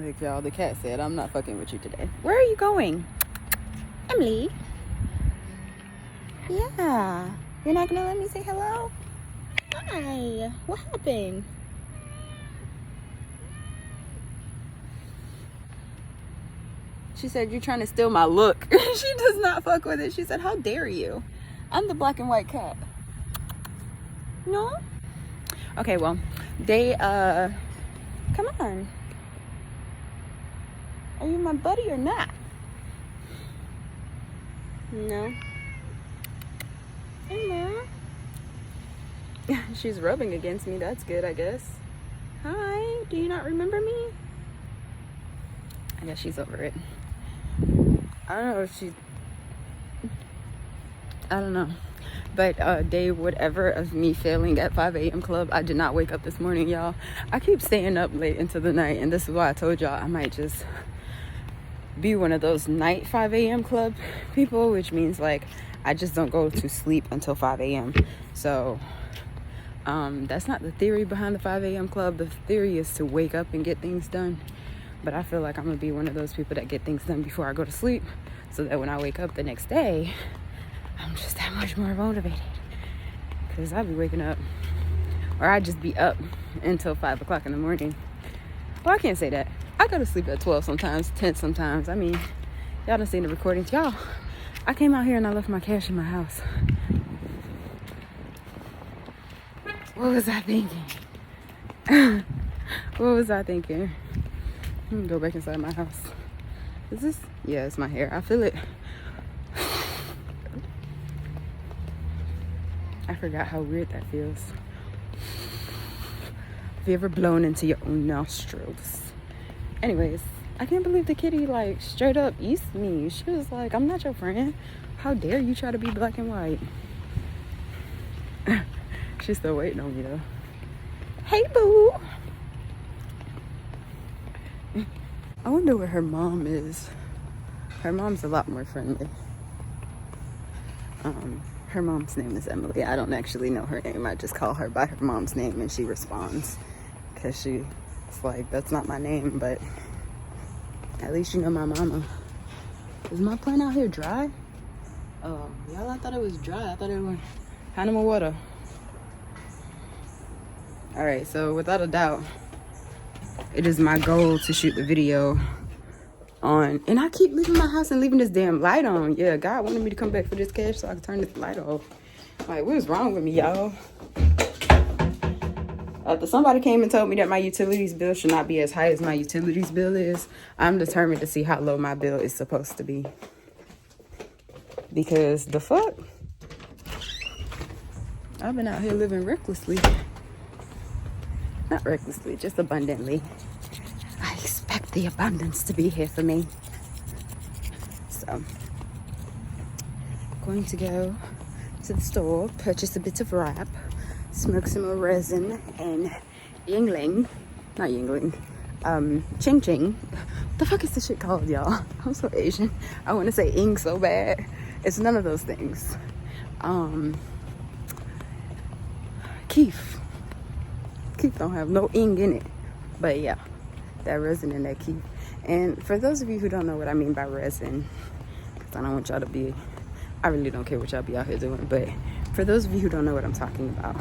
Look, y'all, the cat said, I'm not fucking with you today. Where are you going? Emily? Yeah. You're not gonna let me say hello? Hi. What happened? She said, you're trying to steal my look. She does not fuck with it. She said, how dare you? I'm the black and white cat. No? Okay, well, they, come on. Are you my buddy or not? No. Hey, Mom. She's rubbing against me. That's good, I guess. Hi. Do you not remember me? I guess she's over it. I don't know if she... I don't know. But day whatever of me failing at 5 a.m. club, I did not wake up this morning, y'all. I keep staying up late into the night, and this is why I told y'all I might just be one of those night 5 a.m. club people, which means like I just don't go to sleep until 5 a.m. So that's not the theory behind the 5 a.m. club. The theory is to wake up and get things done. But I feel like I'm gonna be one of those people that get things done before I go to sleep, so that when I wake up the next day, I'm just that much more motivated. Because I'll be waking up, or I just be up until 5 o'clock in the morning. Well, I can't say that. I go to sleep at 12 sometimes, 10 sometimes. I mean, y'all done seen the recordings. Y'all, I came out here and I left my cash in my house. What was I thinking? What was I thinking? I'm gonna go back inside my house. Is this? Yeah, it's my hair. I feel it. I forgot how weird that feels. Have you ever blown into your own nostrils? Anyways, I can't believe the kitty like straight up eased me. She was like, I'm not your friend. How dare you try to be black and white? She's still waiting on me though. Hey, boo. I wonder where her mom is. Her mom's a lot more friendly. Her mom's name is Emily. I don't actually know her name. I just call her by her mom's name and she responds. Because she's like, that's not my name, but at least you know my mama. Is my plant out here dry? Oh, y'all, I thought it was dry. I thought it was animal water. Alright, so without a doubt, it is my goal to shoot the video on, and I keep leaving my house and leaving this damn light on. Yeah, God wanted me to come back for this cash so I could turn this light off. Like, what is wrong with me, y'all? After somebody came and told me that my utilities bill should not be as high as my utilities bill is, I'm determined to see how low my bill is supposed to be. Because the fuck? I've been out here living recklessly. Not recklessly, just abundantly. I expect the abundance to be here for me. So, I'm going to go to the store, purchase a bit of wrap, smoke some more resin, and ching ching. What the fuck is this shit called, y'all? I'm so Asian. I want to say ing so bad. It's none of those things. Keef don't have no ing in it, but yeah, that resin and that keef. And for those of you who don't know what I mean by resin, because I don't want y'all to be, I really don't care what y'all be out here doing, but for those of you who don't know what I'm talking about,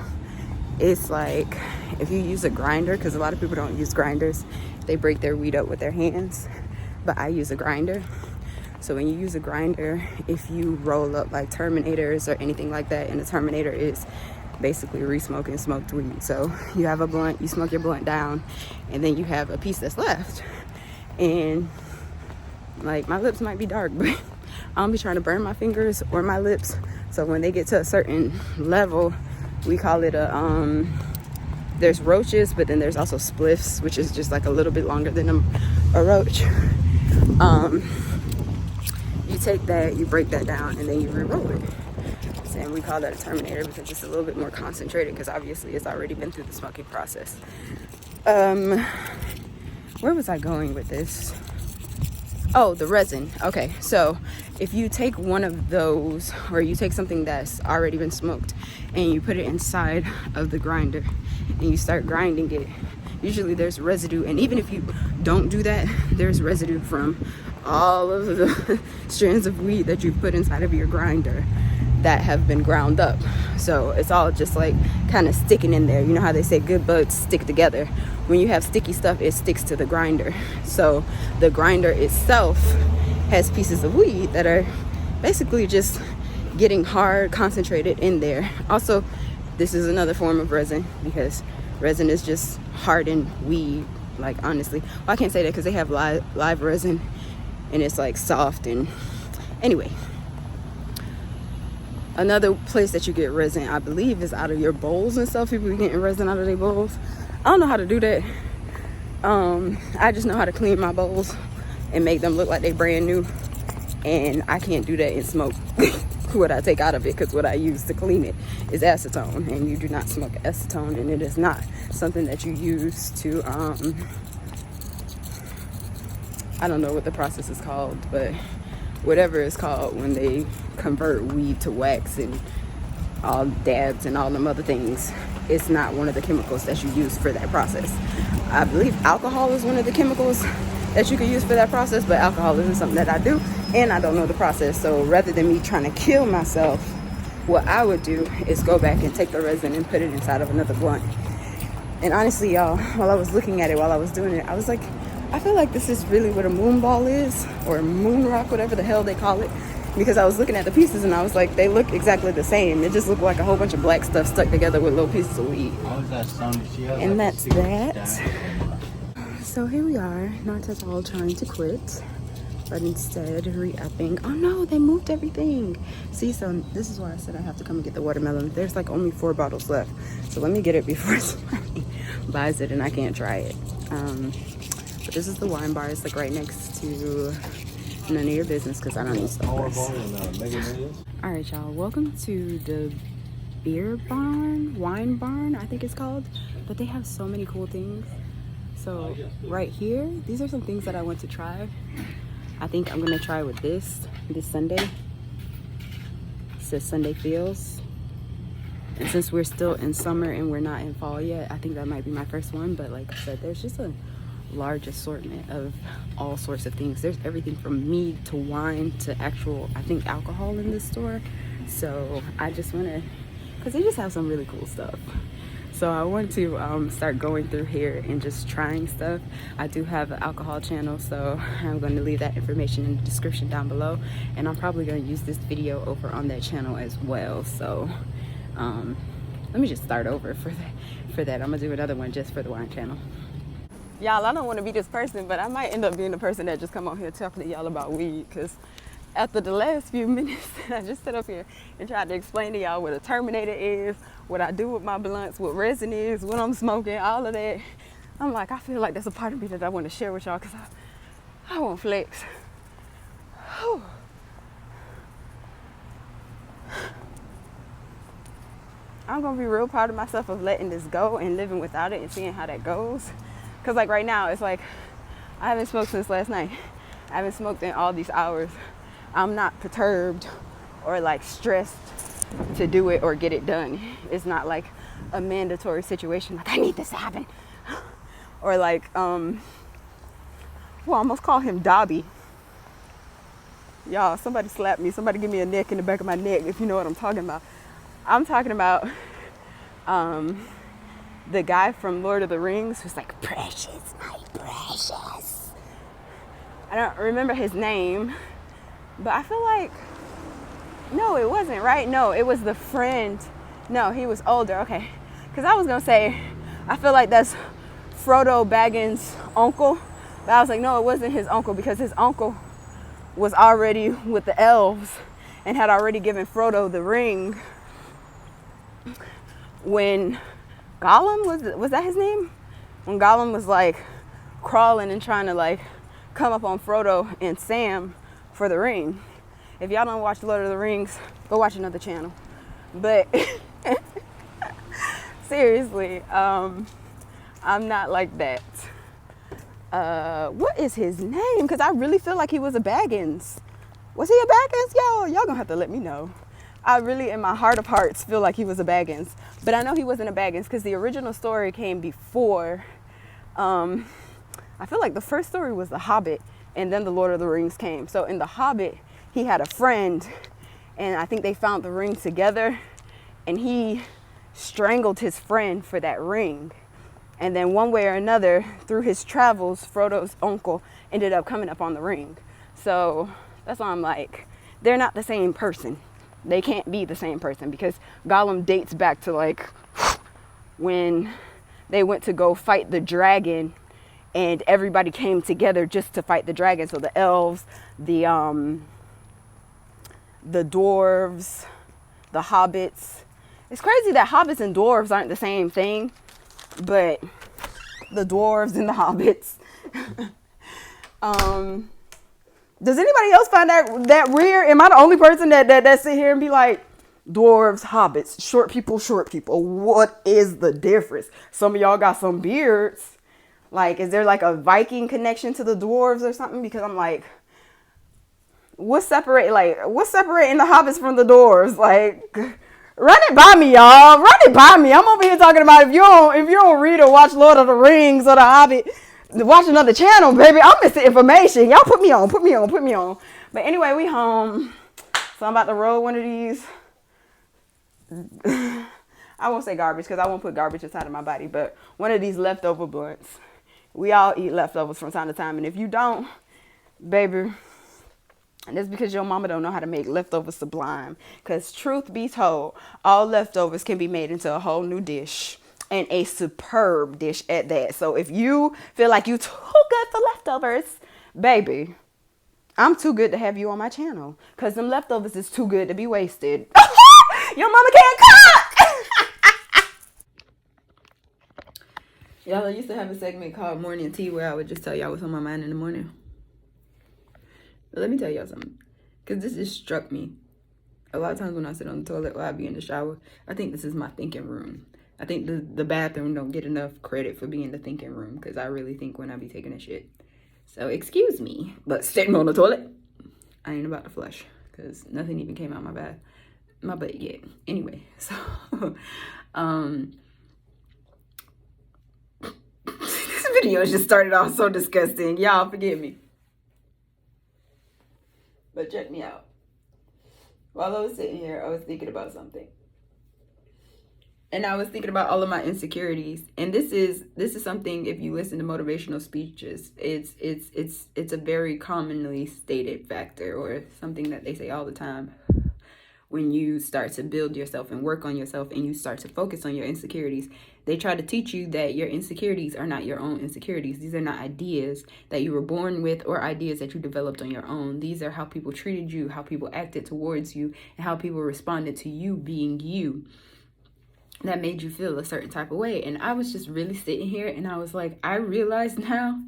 it's like if you use a grinder, because a lot of people don't use grinders, they break their weed up with their hands, but I use a grinder. So when you use a grinder, if you roll up like Terminators or anything like that, and a Terminator is basically re-smoking smoked weed. So you have a blunt, you smoke your blunt down, and then you have a piece that's left. And like, my lips might be dark, but I don't be trying to burn my fingers or my lips. So when they get to a certain level, we call it a there's roaches, but then there's also spliffs, which is just like a little bit longer than a roach. You take that, you break that down, and then you re-roll it. And we call that a Terminator because it's a little bit more concentrated, because obviously it's already been through the smoking process. Where was I going with this? Oh, the resin. Okay, so if you take one of those, or you take something that's already been smoked and you put it inside of the grinder and you start grinding it, usually there's residue. And even if you don't do that, there's residue from all of the strands of weed that you put inside of your grinder that have been ground up. So it's all just like kind of sticking in there. You know how they say good bugs stick together? When you have sticky stuff, it sticks to the grinder. So the grinder itself has pieces of weed that are basically just getting hard, concentrated in there. Also, this is another form of resin, because resin is just hardened weed. Like, honestly, well, I can't say that because they have live resin and it's like soft. And anyway, another place that you get resin, I believe, is out of your bowls and stuff. People be getting resin out of their bowls. I don't know how to do that. I just know how to clean my bowls and make them look like they brand new, and I can't do that in smoke. What I take out of it, because what I use to clean it is acetone, and you do not smoke acetone, and it is not something that you use to I don't know what the process is called, but whatever it's called when they convert weed to wax and all dabs and all them other things, it's not one of the chemicals that you use for that process. I believe alcohol is one of the chemicals that you can use for that process, but alcohol isn't something that I do, and I don't know the process. So rather than me trying to kill myself, what I would do is go back and take the resin and put it inside of another blunt. And honestly, y'all, while I was looking at it, while I was doing it, I was like, I feel like this is really what a moon ball is, or a moon rock, whatever the hell they call it. Because I was looking at the pieces and I was like, they look exactly the same. It just looked like a whole bunch of black stuff stuck together with little pieces of weed. And that's that. So here we are, not at all trying to quit, but instead re-upping. Oh no, they moved everything. See, so this is why I said I have to come and get the watermelon. There's like only 4 bottles left. So let me get it before somebody buys it and I can't try it. But this is the wine bar. It's like right next to none of your business, because I don't need stores. All right, y'all, welcome to the beer barn, wine barn, I think it's called. But they have so many cool things. So right here, these are some things that I want to try. I think I'm gonna try with this Sunday. It says Sunday Feels. And since we're still in summer and we're not in fall yet, I think that might be my first one. But like I said, there's just a large assortment of all sorts of things. There's everything from mead to wine to actual, I think, alcohol in this store. So I just want to, because they just have some really cool stuff. So I want to start going through here and just trying stuff. I do have an alcohol channel, so I'm going to leave that information in the description down below. And I'm probably going to use this video over on that channel as well. So let me just start over for that. I'm going to do another one just for the wine channel. Y'all, I don't want to be this person, but I might end up being the person that just come on here talking to y'all about weed, because after the last few minutes I just sit up here and tried to explain to y'all what a terminator is, what I do with my blunts, what resin is, when I'm smoking, all of that. I'm like, I feel like that's a part of me that I want to share with y'all, because I want flex. Whew. I'm going to be real proud of myself of letting this go and living without it and seeing how that goes. Because like right now, it's like I haven't smoked since last night. I haven't smoked in all these hours. I'm not perturbed or like stressed to do it or get it done. It's not like a mandatory situation, like I need this to happen. Or like, well, I almost call him Dobby. Y'all, somebody slap me. Somebody give me a neck in the back of my neck if you know what I'm talking about. I'm talking about the guy from Lord of the Rings who's like, precious, my precious. I don't remember his name, but I feel like, no, it wasn't, right? No, it was the friend. No, he was older, okay. Because I was going to say, I feel like that's Frodo Baggins' uncle. But I was like, no, it wasn't his uncle, because his uncle was already with the elves and had already given Frodo the ring when Gollum, was that his name? When Gollum was like crawling and trying to like come up on Frodo and Sam for the ring. If y'all don't watch Lord of the Rings, go watch another channel. But seriously, I'm not like that. What is his name? Because I really feel like he was a Baggins. Was he a Baggins? Y'all gonna have to let me know. I really, in my heart of hearts, feel like he was a Baggins. But I know he wasn't a Baggins because the original story came before I feel like the first story was The Hobbit, and then The Lord of the Rings came. So in The Hobbit, he had a friend, and I think they found the ring together, and he strangled his friend for that ring. And then one way or another, through his travels, Frodo's uncle ended up coming up on the ring. So that's why I'm like, they're not the same person. They can't be the same person, because Gollum dates back to like when they went to go fight the dragon, and everybody came together just to fight the dragon. So the elves, the dwarves, the hobbits. It's crazy that hobbits and dwarves aren't the same thing, but the dwarves and the hobbits. Does anybody else find that weird? Am I the only person that sit here and be like, dwarves, hobbits, short people, what is the difference? Some of y'all got some beards. Like, is there like a Viking connection to the dwarves or something? Because I'm like, what's separating the hobbits from the dwarves? Like, run it by me, y'all. Run it by me. I'm over here talking about if you don't read or watch Lord of the Rings or The Hobbit, watch another channel, baby. I'm missing information. Y'all put me on. But anyway, we home. So I'm about to roll one of these. I won't say garbage, because I won't put garbage inside of my body, but one of these leftover blunts. We all eat leftovers from time to time, and if you don't, baby, and that's because your mama don't know how to make leftovers sublime. Because truth be told, all leftovers can be made into a whole new dish, and a superb dish at that. So if you feel like you too good for leftovers, baby, I'm too good to have you on my channel, because them leftovers is too good to be wasted. Your mama can't cook. Y'all, I used to have a segment called Morning Tea where I would just tell y'all what's on my mind in the morning. But let me tell y'all something, because this just struck me. A lot of times when I sit on the toilet or I be in the shower, I think this is my thinking room. I think the bathroom don't get enough credit for being the thinking room, because I really think when I be taking a shit. So excuse me, but sitting on the toilet, I ain't about to flush, because nothing even came out my butt yet. Anyway, so this video just started off so disgusting. Y'all forgive me. But check me out. While I was sitting here, I was thinking about something. And I was thinking about all of my insecurities. And this is something, if you listen to motivational speeches, it's a very commonly stated factor, or something that they say all the time. When you start to build yourself and work on yourself, and you start to focus on your insecurities, they try to teach you that your insecurities are not your own insecurities. These are not ideas that you were born with or ideas that you developed on your own. These are how people treated you, how people acted towards you, and how people responded to you being you. That made you feel a certain type of way. And I was just really sitting here, and I was like, I realize now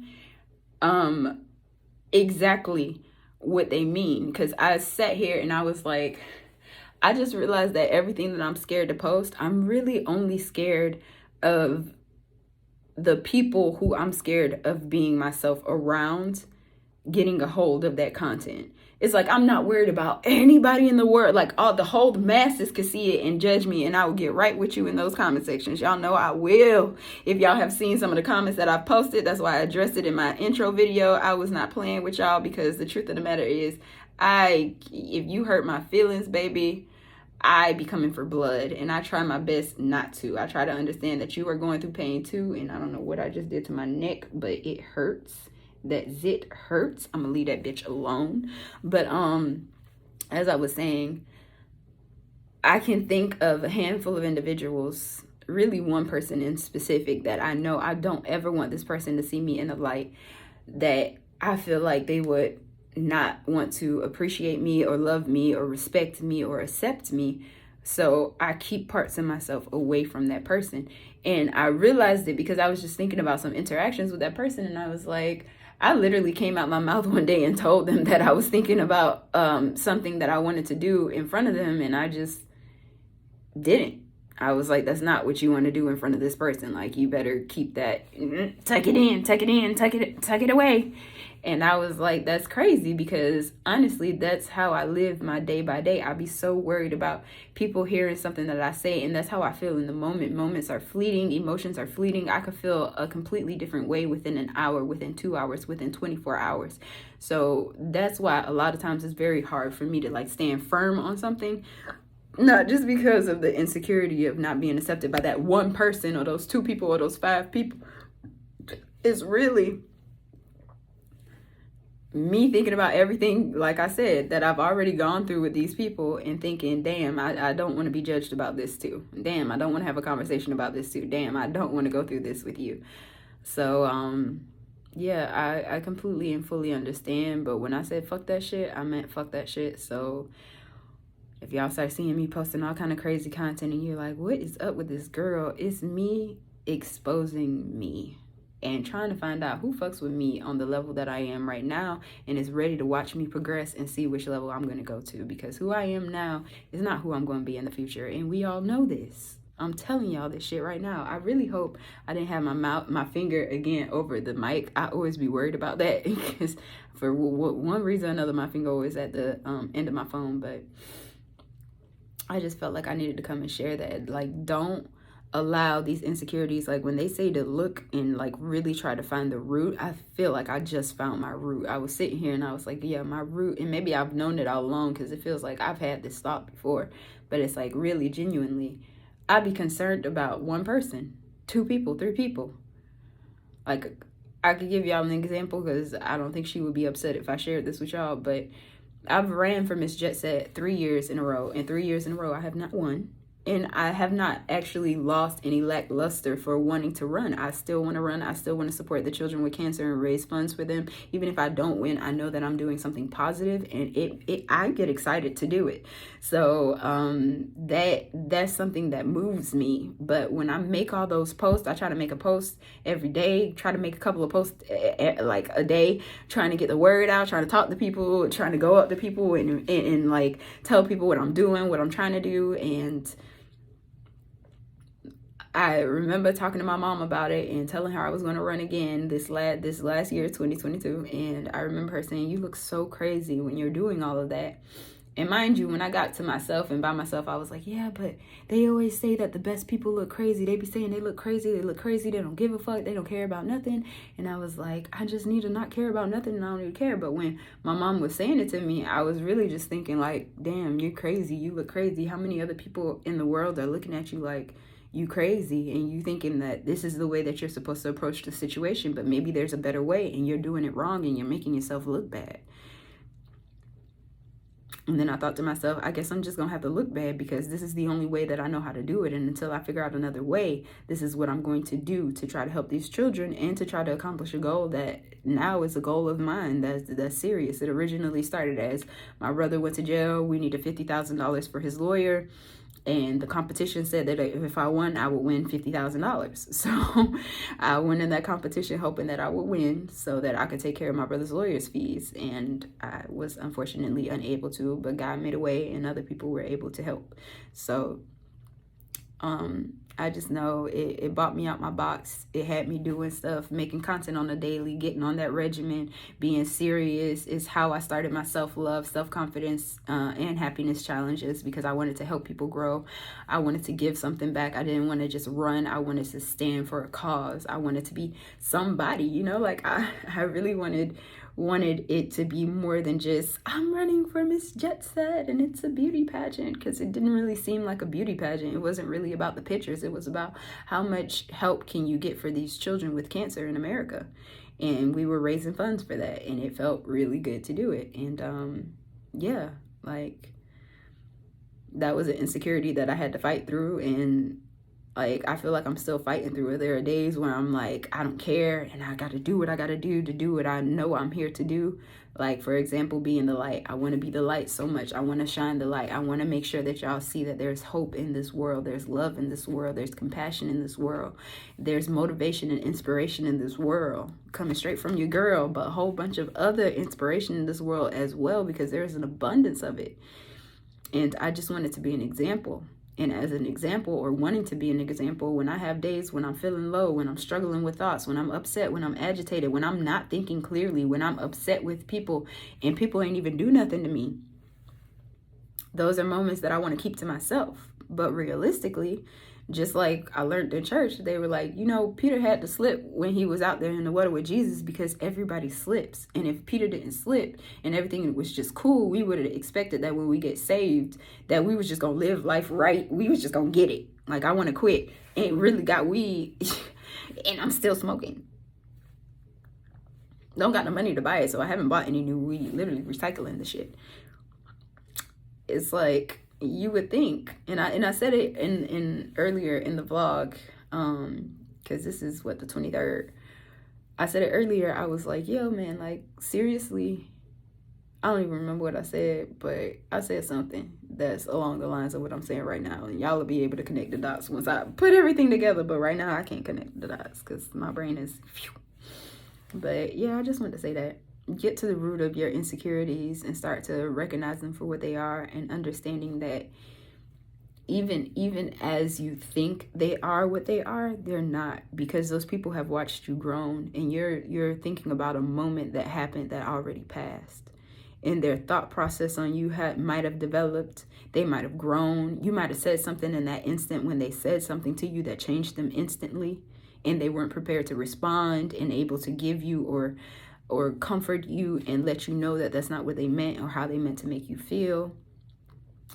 exactly what they mean. Because I sat here and I was like, I just realized that everything that I'm scared to post, I'm really only scared of the people who I'm scared of being myself around getting a hold of that content. It's like, I'm not worried about anybody in the world. Like, all the whole masses could see it and judge me, and I will get right with you in those comment sections. Y'all know I will. If y'all have seen some of the comments that I've posted, that's why I addressed it in my intro video. I was not playing with y'all, because the truth of the matter is, if you hurt my feelings, baby, I be coming for blood, and I try my best not to. I try to understand that you are going through pain too, and I don't know what I just did to my neck, but it hurts. That zit hurts. I'm gonna leave that bitch alone. But as I was saying, I can think of a handful of individuals, really one person in specific, that I know I don't ever want this person to see me in a light that I feel like they would not want to appreciate me or love me or respect me or accept me. So I keep parts of myself away from that person. And I realized it because I was just thinking about some interactions with that person, and I was like, I literally came out my mouth one day and told them that I was thinking about something that I wanted to do in front of them, and I just didn't. I was like, that's not what you want to do in front of this person. Like, you better keep that, tuck it in, tuck it away. And I was like, that's crazy, because honestly, that's how I live my day by day. I'd be so worried about people hearing something that I say, and that's how I feel in the moment. Moments are fleeting, emotions are fleeting. I could feel a completely different way within an hour, within 2 hours, within 24 hours. So that's why a lot of times it's very hard for me to like stand firm on something. Not just because of the insecurity of not being accepted by that one person or those 2 people or those 5 people. It's really me thinking about everything, like I said, that I've already gone through with these people, and thinking, damn, I don't want to be judged about this too. Damn, I don't want to have a conversation about this too. Damn, I don't want to go through this with you. So, yeah, I completely and fully understand. But when I said fuck that shit, I meant fuck that shit. So if y'all start seeing me posting all kind of crazy content and you're like, what is up with this girl? It's me exposing me and trying to find out who fucks with me on the level that I am right now and is ready to watch me progress and see which level I'm going to go to. Because who I am now is not who I'm going to be in the future. And we all know this. I'm telling y'all this shit right now. I really hope I didn't have my finger again over the mic. I always be worried about that because for one reason or another, my finger always at the end of my phone. But I just felt like I needed to come and share that. Like, don't allow these insecurities. Like, when they say to look and like really try to find the root, I feel like I just found my root. I was sitting here and I was like, yeah, my root. And maybe I've known it all along, because it feels like I've had this thought before. But it's like, really, genuinely, I'd be concerned about one person, 2 people, 3 people. Like, I could give y'all an example, because I don't think she would be upset if I shared this with y'all, but I've ran for Miss Jet Set 3 years in a row, and 3 years in a row I have not won. And I have not actually lost any lackluster for wanting to run. I still want to run. I still want to support the children with cancer and raise funds for them. Even if I don't win, I know that I'm doing something positive, and I get excited to do it. So that's something that moves me. But when I make all those posts, I try to make a post every day, try to make a couple of posts like a day, trying to get the word out, trying to talk to people, trying to go up to people and like tell people what I'm doing, what I'm trying to do. And I remember talking to my mom about it and telling her I was going to run again this last year, 2022. And I remember her saying, you look so crazy when you're doing all of that. And mind you, when I got to myself and by myself, I was like, yeah, but they always say that the best people look crazy. They be saying they look crazy. They don't give a fuck. They don't care about nothing. And I was like, I just need to not care about nothing, and I don't need to care. But when my mom was saying it to me, I was really just thinking like, damn, you're crazy. You look crazy. How many other people in the world are looking at you like you crazy, and you thinking that this is the way that you're supposed to approach the situation, but maybe there's a better way and you're doing it wrong and you're making yourself look bad. And then I thought to myself, I guess I'm just going to have to look bad, because this is the only way that I know how to do it. And until I figure out another way, this is what I'm going to do to try to help these children and to try to accomplish a goal that now is a goal of mine that's serious. It originally started as my brother went to jail. We needed $50,000 for his lawyer. And the competition said that if I won, I would win $50,000. So I went in that competition hoping that I would win so that I could take care of my brother's lawyer's fees. And I was unfortunately unable to, but God made a way and other people were able to help. So I just know it brought me out my box. It had me doing stuff, making content on a daily, getting on that regimen, being serious is how I started my self-love, self-confidence, and happiness challenges, because I wanted to help people grow. I wanted to give something back. I didn't want to just run. I wanted to stand for a cause. I wanted to be somebody, you know, like I really wanted it to be more than just, I'm running for Miss Jet Set and it's a beauty pageant, because it didn't really seem like a beauty pageant. It wasn't really about the pictures. It was about how much help can you get for these children with cancer in America. And we were raising funds for that, and it felt really good to do it. And yeah, like that was an insecurity that I had to fight through, and like, I feel like I'm still fighting through it. There are days where I'm like, I don't care, and I got to do what I got to do what I know I'm here to do. Like, for example, being the light. I want to be the light so much. I want to shine the light. I want to make sure that y'all see that there's hope in this world. There's love in this world. There's compassion in this world. There's motivation and inspiration in this world. Coming straight from your girl, but a whole bunch of other inspiration in this world as well, because there's an abundance of it. And I just wanted to be an example. And as an example, or wanting to be an example, when I have days when I'm feeling low, when I'm struggling with thoughts, when I'm upset, when I'm agitated, when I'm not thinking clearly, when I'm upset with people and people ain't even do nothing to me, those are moments that I want to keep to myself. But realistically, just like I learned in church, they were like, Peter had to slip when he was out there in the water with Jesus because everybody slips. And if Peter didn't slip and everything was just cool, we would have expected that when we get saved, that we was just going to live life right. We was just going to get it. Like, I want to quit. And really got weed and I'm still smoking. Don't got the money to buy it, so I haven't bought any new weed. Literally recycling the shit. It's like, you would think, and I said it in earlier in the vlog, because this is what, the 23rd. I said it earlier. I was like, yo, man, like, seriously, I don't even remember what I said, but I said something that's along the lines of what I'm saying right now, and y'all will be able to connect the dots once I put everything together. But right now I can't connect the dots because my brain is phew. But yeah, I just wanted to say that. Get to the root of your insecurities and start to recognize them for what they are, and understanding that even as you think they are what they are, they're not, because those people have watched you grown, and you're thinking about a moment that happened that already passed, and their thought process on you might have developed. They might have grown. You might have said something in that instant when they said something to you that changed them instantly, and they weren't prepared to respond and able to give you or comfort you and let you know that that's not what they meant or how they meant to make you feel.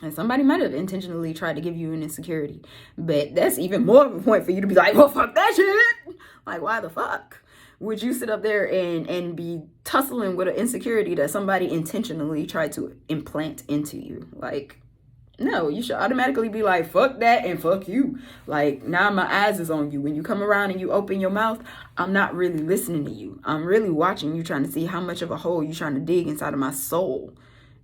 And somebody might have intentionally tried to give you an insecurity, but that's even more of a point for you to be like, well, fuck that shit. Like, why the fuck would you sit up there and be tussling with an insecurity that somebody intentionally tried to implant into you? Like, no, you should automatically be like, fuck that and fuck you. Like, now my eyes is on you. When you come around and you open your mouth, I'm not really listening to you. I'm really watching you, trying to see how much of a hole you're trying to dig inside of my soul.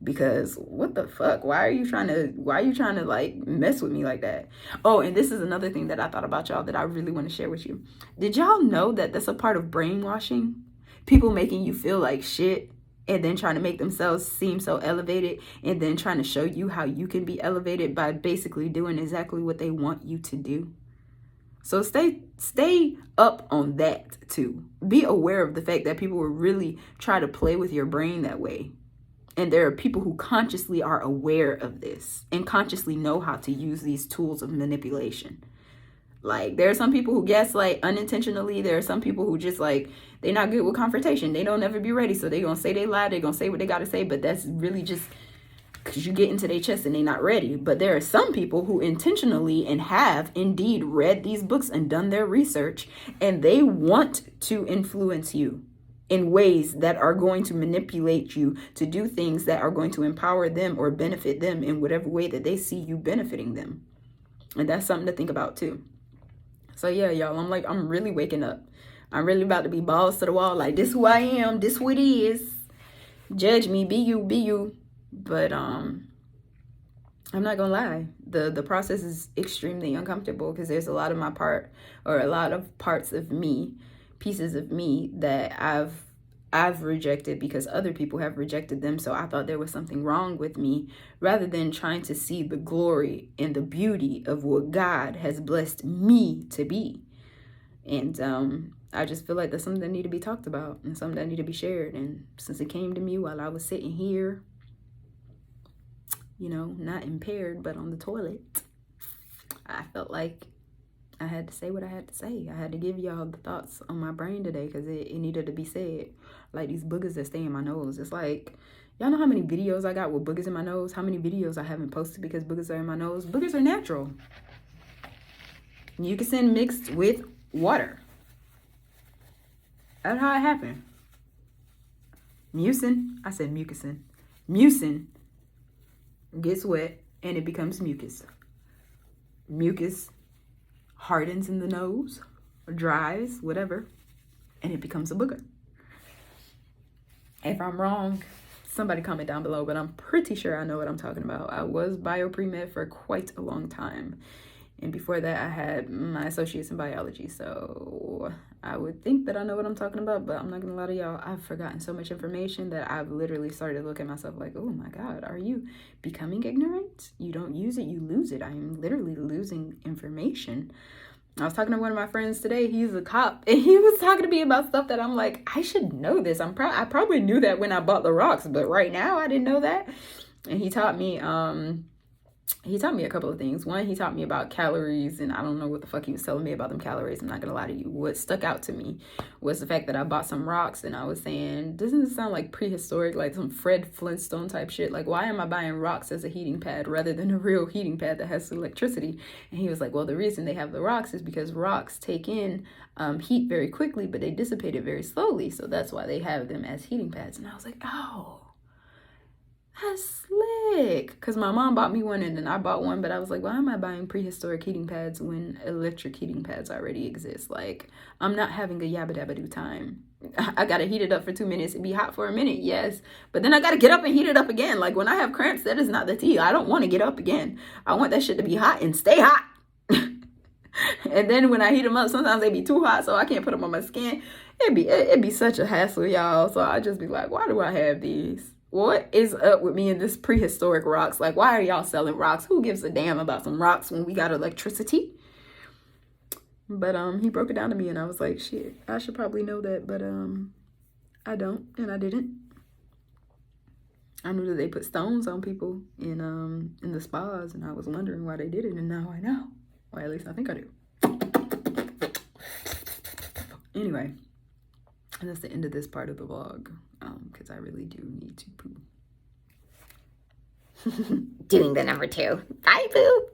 Because what the fuck? Why are you trying to like mess with me like that? Oh, and this is another thing that I thought about, y'all, that I really want to share with you. Did y'all know that that's a part of brainwashing? People making you feel like shit, and then trying to make themselves seem so elevated, and then trying to show you how you can be elevated by basically doing exactly what they want you to do. So stay up on that too. Be aware of the fact that people will really try to play with your brain that way. And there are people who consciously are aware of this and consciously know how to use these tools of manipulation. Like, there are some people who gaslight unintentionally. There are some people who just, like, they're not good with confrontation. They don't ever be ready. So they're going to say they lie. They're going to say what they got to say. But that's really just because you get into their chest and they're not ready. But there are some people who intentionally and have indeed read these books and done their research. And they want to influence you in ways that are going to manipulate you to do things that are going to empower them or benefit them in whatever way that they see you benefiting them. And that's something to think about too. So yeah, y'all, I'm really waking up. I'm really about to be balls to the wall. Like, this who I am. This who it is. Judge me. Be you. But I'm not gonna lie. The process is extremely uncomfortable because there's a lot of parts of me, pieces of me that I've rejected because other people have rejected them. So I thought there was something wrong with me, rather than trying to see the glory and the beauty of what God has blessed me to be. And I just feel like that's something that need to be talked about and something that need to be shared. And since it came to me while I was sitting here, not impaired, but on the toilet, I felt like I had to say what I had to say. I had to give y'all the thoughts on my brain today because it needed to be said. Like, these boogers that stay in my nose. It's like, y'all know how many videos I got with boogers in my nose? How many videos I haven't posted because boogers are in my nose? Boogers are natural. Mucin mixed with water. That's how it happened. Mucin gets wet and it becomes mucus. Mucus hardens in the nose, or dries, whatever, and it becomes a booger. If I'm wrong, somebody comment down below, but I'm pretty sure I know what I'm talking about. I was bio pre-med for quite a long time, And before that, I had my associates in biology. So I would think that I know what I'm talking about, but I'm not going to lie to y'all. I've forgotten so much information that I've literally started to look at myself like, oh my God, are you becoming ignorant? You don't use it, you lose it. I am literally losing information. I was talking to one of my friends today. He's a cop, and he was talking to me about stuff that I'm like, I should know this. I probably knew that when I bought the rocks, but right now I didn't know that. And he taught me a couple of things. One, he taught me about calories, and I don't know what the fuck he was telling me about them calories. I'm not gonna lie to you. What stuck out to me was the fact that I bought some rocks, and I was saying, doesn't it sound like prehistoric, like some Fred Flintstone type shit? Like, why am I buying rocks as a heating pad rather than a real heating pad that has electricity? And he was like, well, the reason they have the rocks is because rocks take in heat very quickly, but they dissipate it very slowly. So that's why they have them as heating pads. And I was like, oh, that's slick. Because my mom bought me one and then I bought one, but I was like, why am I buying prehistoric heating pads when electric heating pads already exist? Like, I'm not having a yabba dabba do time. I gotta heat it up for 2 minutes and be hot for a minute, yes, but then I gotta get up and heat it up again. Like, when I have cramps, that is not the tea. I don't want to get up again. I want that shit to be hot and stay hot. And then when I heat them up, sometimes they be too hot, so I can't put them on my skin. It'd be such a hassle, y'all. So I just be like, why do I have these? What is up with me and this prehistoric rocks? Like, why are y'all selling rocks? Who gives a damn about some rocks when we got electricity? But he broke it down to me, and I was like, shit, I should probably know that, but I don't, and I didn't. I knew that they put stones on people in the spas, and I was wondering why they did it, and now I know. Or at least I think I do. Anyway, and that's the end of this part of the vlog, because I really do need to poo. Doing the number 2. Bye, boo.